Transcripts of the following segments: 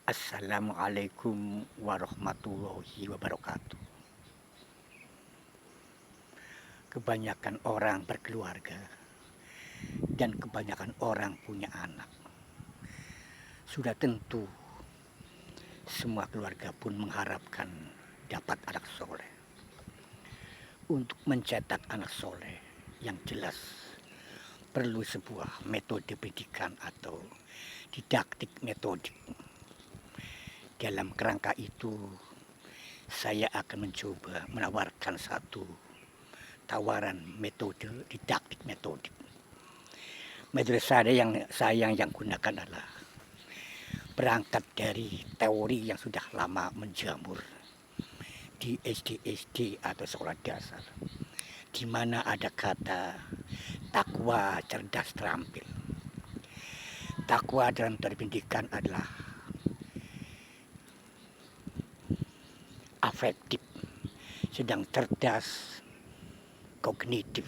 Assalamualaikum warahmatullahi wabarakatuh. Kebanyakan orang berkeluarga dan kebanyakan orang punya anak. Sudah tentu semua keluarga pun mengharapkan dapat anak soleh. Untuk mencetak anak soleh yang jelas perlu sebuah metode pendidikan atau didaktik metodik. Dalam kerangka itu, saya akan mencoba menawarkan satu tawaran metode didaktik metodik. Metode saya yang gunakan adalah berangkat dari teori yang sudah lama menjamur di SD atau sekolah dasar, di mana ada kata takwa cerdas terampil. Takwa dalam teori pendidikan adalah afektif, sedang cerdas kognitif,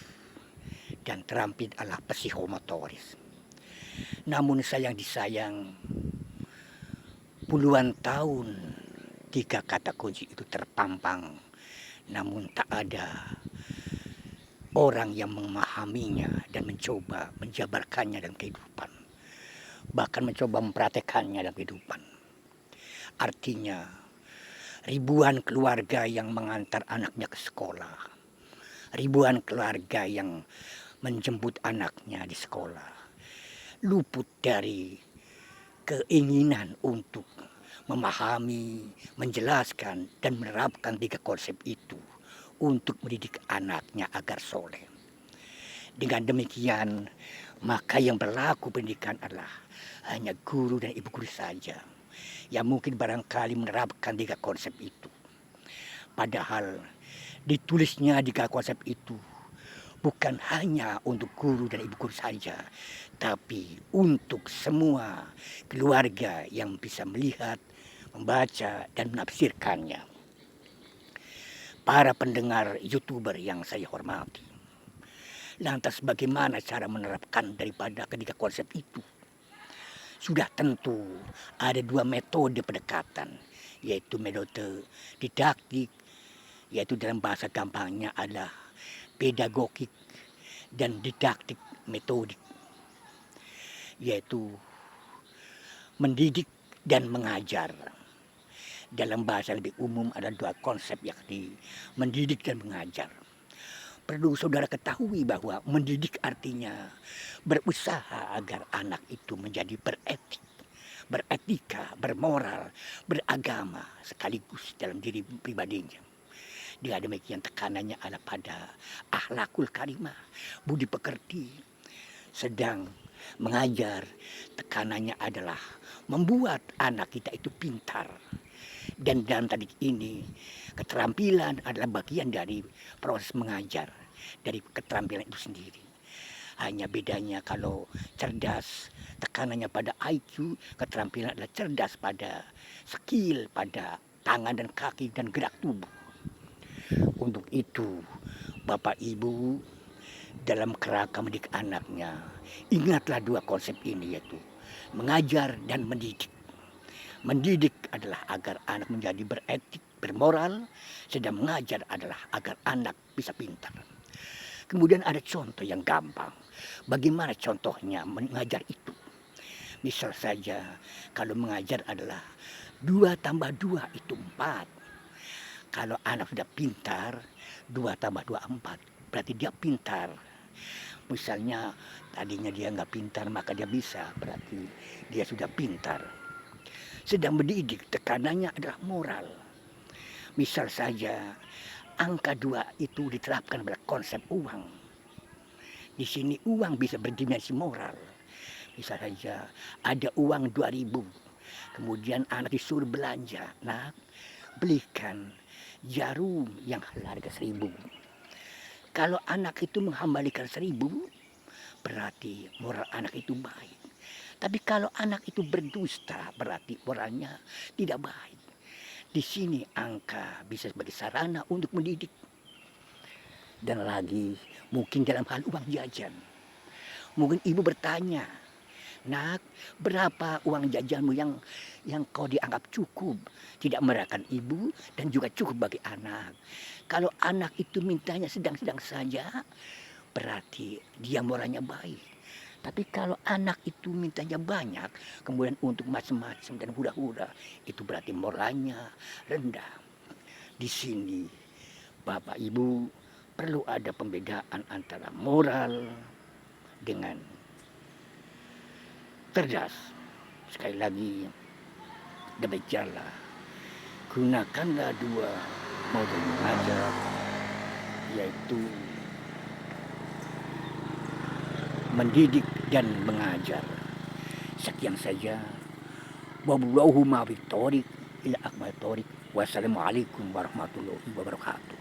dan terampil adalah psikomotoris. Namun sayang disayang, puluhan tahun tiga kata kunci itu terpampang, namun tak ada orang yang memahaminya dan mencoba menjabarkannya dalam kehidupan, bahkan mencoba mempraktekannya dalam kehidupan. Artinya, ribuan keluarga yang mengantar anaknya ke sekolah, ribuan keluarga yang menjemput anaknya di sekolah, luput dari keinginan untuk memahami, menjelaskan, dan menerapkan tiga konsep itu untuk mendidik anaknya agar soleh. Dengan demikian, maka yang berlaku pendidikan adalah hanya guru dan ibu guru saja yang mungkin barangkali menerapkan tiga konsep itu. Padahal ditulisnya tiga konsep itu bukan hanya untuk guru dan ibu guru saja, tapi untuk semua keluarga yang bisa melihat, membaca, dan menafsirkannya. Para pendengar YouTuber yang saya hormati, lantas bagaimana cara menerapkan daripada ketiga konsep itu? Sudah tentu ada dua metode pendekatan, yaitu metode didaktik, yaitu dalam bahasa gampangnya adalah pedagogik, dan didaktik metodik, yaitu mendidik dan mengajar. Dalam bahasa lebih umum ada dua konsep, yakni mendidik dan mengajar. Perlu saudara ketahui bahwa mendidik artinya berusaha agar anak itu menjadi beretik, beretika, bermoral, beragama sekaligus dalam diri pribadinya. Dengan demikian tekanannya ada pada akhlakul karimah, budi pekerti. Sedang mengajar, tekanannya adalah membuat anak kita itu pintar. Dan dalam tadi ini, keterampilan adalah bagian dari proses mengajar, dari keterampilan itu sendiri. Hanya bedanya kalau cerdas, tekanannya pada IQ, keterampilan adalah cerdas pada skill, pada tangan dan kaki dan gerak tubuh. Untuk itu, Bapak Ibu, dalam kerangka mendidik anaknya, ingatlah dua konsep ini, yaitu mengajar dan mendidik. Mendidik adalah agar anak menjadi beretik, bermoral, sedang mengajar adalah agar anak bisa pintar. Kemudian ada contoh yang gampang. Bagaimana contohnya mengajar itu? Misal saja kalau mengajar adalah 2 tambah 2 itu 4. Kalau anak sudah pintar, 2 tambah 2 4. Berarti dia pintar. Misalnya tadinya dia nggak pintar maka dia bisa, berarti dia sudah pintar. Sedang mendidik, tekanannya adalah moral. Misal saja angka 2 itu diterapkan pada konsep uang. Di sini uang bisa berdimensi moral. Misal saja ada uang 2.000, kemudian anak disuruh belanja. Nah, belikan jarum yang harga 1.000. Kalau anak itu mengembalikan 1.000, berarti moral anak itu baik. Tapi kalau anak itu berdusta, berarti moralnya tidak baik. Di sini angka bisa sebagai sarana untuk mendidik. Dan lagi, mungkin dalam hal uang jajan. Mungkin ibu bertanya, Nak, berapa uang jajanmu yang kau dianggap cukup, tidak merahkan ibu dan juga cukup bagi anak. Kalau anak itu mintanya sedang-sedang saja, berarti dia moralnya baik. Tapi kalau anak itu mintanya banyak, kemudian untuk macam-macam dan hura-hura, itu berarti moralnya rendah. Di sini, Bapak Ibu perlu ada pembedaan antara moral dengan cerdas. Sekali lagi, demikianlah. Gunakanlah dua model mengajar, yaitu mendidik dan mengajar. Sekian saja. Wabillahi taufiq ila akmal taufiq. Wassalamualaikum warahmatullahi wabarakatuh.